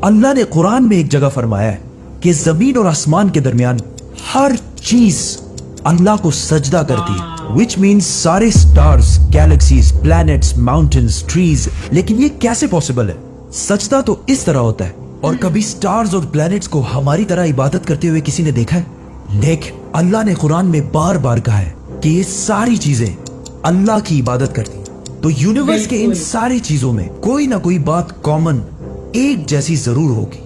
अल्लाह ने कुरान में एक जगह फरमाया है कि जमीन और आसमान के दरमियान हर चीज अल्लाह को सजदा करती है, विच मीन्स सारे stars, galaxies, planets, mountains, trees. लेकिन ये कैसे पॉसिबल है? सजदा तो इस तरह होता है। और कभी स्टार्स और प्लैनेट्स को हमारी तरह इबादत करते हुए किसी ने देखा है? लेकिन अल्लाह ने कुरान में बार बार कहा है कि ये सारी चीजें अल्लाह की इबादत करती हैं। तो यूनिवर्स के इन सारी चीजों में कोई ना कोई बात कॉमन, एक जैसी जरूर होगी।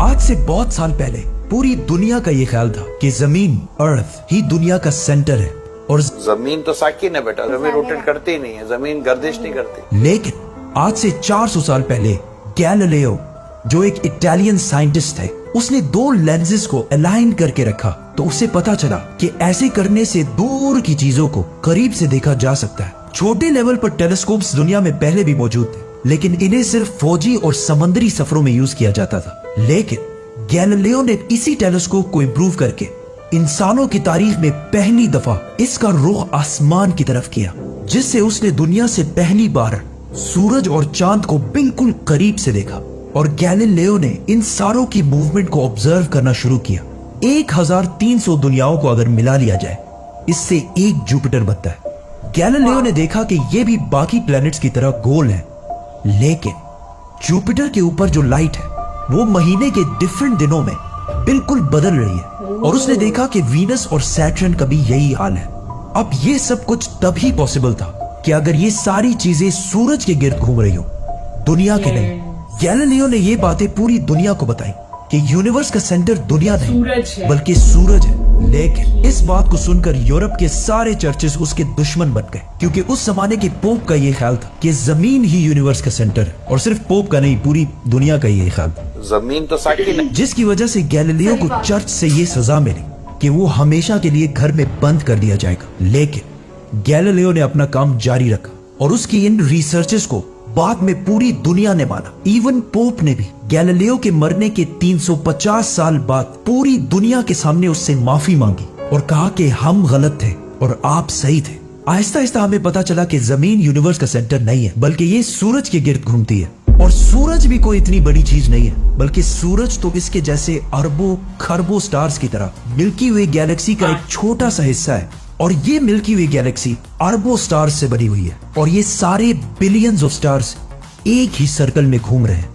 आज से बहुत साल पहले पूरी दुनिया का ये ख्याल था कि जमीन, अर्थ ही दुनिया का सेंटर है और जमीन तो साकिन है बेटा, जमीन रोटेट करती ही नहीं है, जमीन गर्दिश नहीं करती। लेकिन आज से 400 साल पहले गैलीलियो, जो एक इटालियन साइंटिस्ट थे, उसने 2 लेंसेज को अलाइन करके रखा तो उसे पता चला कि ऐसे करने से दूर की चीजों को करीब से देखा जा सकता है। छोटे लेवल पर टेलीस्कोप्स दुनिया में पहले भी मौजूद थे, लेकिन इन्हें सिर्फ फौजी और समुद्री सफरों में यूज किया जाता था। लेकिन गैलीलियो ने इसी टेलीस्कोप को इम्प्रूव करके इंसानों की तारीख में पहली दफा इसका रुख आसमान की तरफ किया, जिससे उसने दुनिया से पहली बार सूरज और चांद को बिल्कुल करीब से देखा। और गैलीलियो ने इन सारों की मूवमेंट को ऑब्जर्व करना शुरू किया। 1300 दुनियाओं को अगर मिला लिया जाए, इससे एक जुपिटर बनता है। गैलीलियो ने देखा कि ये भी बाकी प्लैनेट्स की तरह गोल है, लेकिन जुपिटर के ऊपर जो लाइट है वो महीने के डिफरेंट दिनों में बिल्कुल बदल रही है। और उसने देखा कि वीनस और सैटर्न का भी यही हाल है। अब ये सब कुछ तभी पॉसिबल था कि अगर ये सारी चीजें सूरज के गिर्द घूम रही हो, दुनिया के नहीं। गैलीलियो ने ये बातें पूरी दुनिया को बताई कि यूनिवर्स का सेंटर दुनिया नहीं बल्कि सूरज है। लेकिन इस बात को सुनकर यूरोप के सारे चर्चेस उसके दुश्मन बन गए, क्योंकि उस जमाने के पोप का ये ख्याल था कि जमीन ही यूनिवर्स का सेंटर है। और सिर्फ पोप का नहीं, पूरी दुनिया का ये ख्याल था। जमीन तो साकिन है, जिसकी वजह से गैलीलियो को चर्च से ये सजा मिली कि वो हमेशा के लिए घर में बंद कर दिया जाएगा। लेकिन गैलीलियो ने अपना काम जारी रखा और उसकी इन रिसर्चेस को बाद में पूरी दुनिया ने माना। इवन पोप ने भी गैलीलियो के मरने के 350 साल बाद पूरी दुनिया के सामने उससे माफी मांगी और कहा कि हम गलत थे और आप सही थे। आहिस्ता आहिस्ता हमें पता चला कि जमीन यूनिवर्स का सेंटर नहीं है, बल्कि ये सूरज के गिर्द घूमती है। और सूरज भी कोई इतनी बड़ी चीज नहीं है, बल्कि सूरज तो इसके जैसे अरबों खरबों स्टार्स की तरह मिल्की वे गैलेक्सी का एक छोटा सा हिस्सा है। और ये मिल्की वे गैलेक्सी अरबों स्टार्स से बनी हुई है और ये सारे बिलियंस ऑफ स्टार्स एक ही सर्कल में घूम रहे हैं।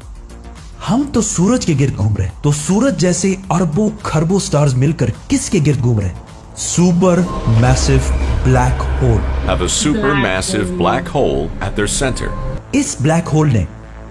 हम तो सूरज के गिर्द घूम रहे हैं, तो सूरज जैसे अरबों खरबों स्टार्स मिलकर किसके गिर्द घूम रहे हैं? Super massive black hole. Have a supermassive black hole at their center. इस ब्लैक होल ने,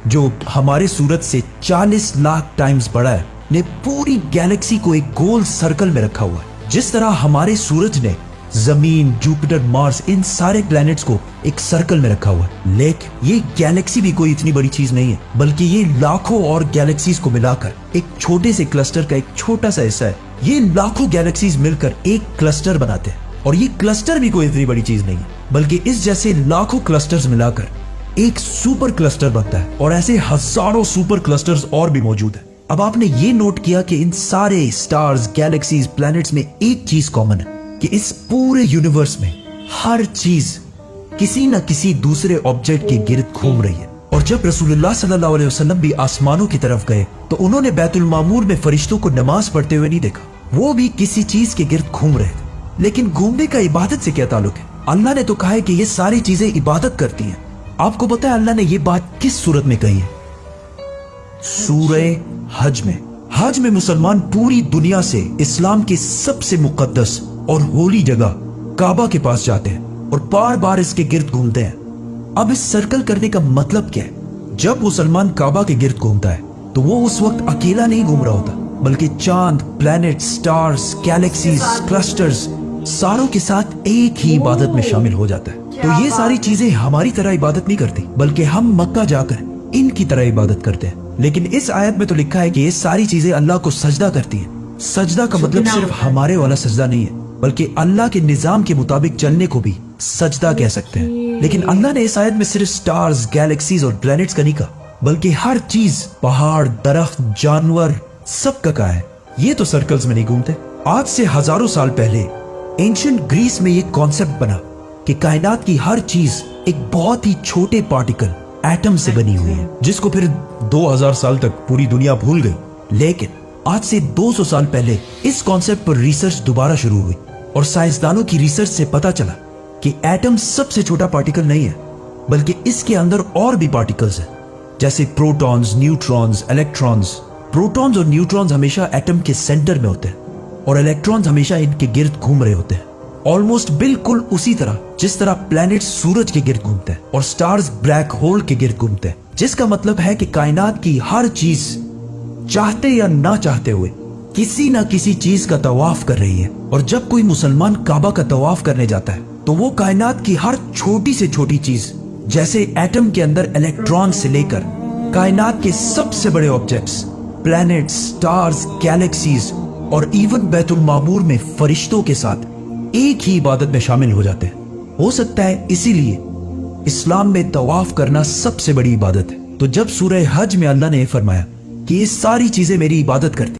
जो हमारे सूरज से 40 लाख टाइम्स बड़ा है, ने पूरी गैलेक्सी को एक गोल सर्कल में रखा हुआ है। जिस तरह हमारे सूरज ने जमीन, जुपिटर, मार्स, इन सारे प्लैनेट्स को एक सर्कल में रखा हुआ है। लेकिन ये गैलेक्सी भी कोई इतनी बड़ी चीज नहीं है, बल्कि ये लाखों और गैलेक्सीज को मिलाकर एक छोटे से क्लस्टर का एक छोटा सा हिस्सा है। ये लाखों गैलेक्सीज मिलकर एक क्लस्टर बनाते हैं और ये क्लस्टर भी कोई इतनी बड़ी चीज नहीं है, बल्कि इस जैसे लाखों क्लस्टर्स मिलाकर एक सुपर क्लस्टर बनता है। और ऐसे हजारों सुपर क्लस्टर्स और भी मौजूद है। अब आपने ये नोट किया कि इन सारे स्टार्स, गैलेक्सीज, प्लैनेट्स में एक चीज कॉमन है कि इस पूरे यूनिवर्स में हर चीज किसी न किसी दूसरे ऑब्जेक्ट के गिर्द घूम रही है। और जब रसूलुल्लाह सल्लल्लाहु अलैहि वसल्लम भी आसमानों की तरफ गए तो उन्होंने बैतुल मामूर में फरिश्तों को नमाज पढ़ते हुए नहीं देखा, वो भी किसी चीज के गिर्द घूम रहे थे। लेकिन घूमने का इबादत से क्या ताल्लुक है? अल्लाह ने तो कहा है कि ये सारी चीजें इबादत करती हैं। आपको पता है अल्लाह ने ये बात किस सूरत में कही है? सूरह हज में। हज में मुसलमान पूरी दुनिया से इस्लाम की सबसे मुकद्दस और होली जगह काबा के पास जाते हैं और बार बार इसके गिर्द घूमते हैं। अब इस सर्कल करने का मतलब क्या है? जब मुसलमान काबा के गिर्द घूमता है तो वो उस वक्त अकेला नहीं घूम रहा होता, बल्कि चांद, प्लैनेट, स्टार्स, गैलेक्सीज, क्लस्टर्स सारों के साथ एक ही इबादत में शामिल हो जाता है। तो ये सारी चीजें हमारी तरह इबादत नहीं करती, बल्कि हम मक्का जाकर इनकी तरह इबादत करते हैं। लेकिन इस आयत में तो लिखा है कि ये सारी चीजें अल्लाह को सजदा करती हैं। सजदा का मतलब सिर्फ हमारे वाला सजदा नहीं है, बल्कि अल्लाह के निजाम के मुताबिक चलने को भी सजदा कह सकते हैं। लेकिन अल्लाह ने इस आयत में सिर्फ स्टार्स, गैलेक्सीज और प्लैनेट्स का नहीं कहा, बल्कि हर चीज, पहाड़, दरख्त, जानवर, सब का कहा है। ये तो सर्कल्स में नहीं घूमते। आज से हजारों साल पहले एंशिएंट ग्रीस में ये कॉन्सेप्ट बना कि कायनात की हर चीज एक बहुत ही छोटे पार्टिकल एटम से बनी हुई है, जिसको फिर 2000 साल तक पूरी दुनिया भूल गई। लेकिन आज से 200 साल पहले इस कॉन्सेप्ट पर रिसर्च दोबारा शुरू हुई और साइंसदानों की रिसर्च से पता चला कि एटम सबसे छोटा पार्टिकल नहीं है, बल्कि इसके अंदर और भी पार्टिकल्स हैं, जैसे प्रोटॉन्स, न्यूट्रॉन्स, इलेक्ट्रॉन्स। प्रोटॉन्स और न्यूट्रॉन्स हमेशा एटम के सेंटर में होते हैं और इलेक्ट्रॉन्स हमेशा इनके गिर्द घूम रहे होते हैं, ऑलमोस्ट बिल्कुल उसी तरह जिस तरह प्लैनेट सूरज के गिर्द घूमते हैं और स्टार्स ब्लैक होल के गिर्द घूमते हैं। जिसका मतलब है कि कायनात की हर चीज चाहते या ना चाहते हुए किसी ना किसी चीज का तवाफ कर रही है। और जब कोई मुसलमान काबा का तवाफ करने जाता है तो वो कायनात की हर छोटी से छोटी चीज, जैसे एटम के अंदर इलेक्ट्रॉन से लेकर कायनात के सबसे बड़े ऑब्जेक्ट्स, प्लैनेट्स, स्टार्स, गैलेक्सीज और इवन बैतुल मामूर में फरिश्तों के साथ एक ही इबादत में शामिल हो जाते हैं। हो सकता है इसीलिए इस्लाम में तवाफ करना सबसे बड़ी इबादत है। तो जब सूरह हज में अल्लाह ने फरमाया कि ये सारी चीजें मेरी इबादत करती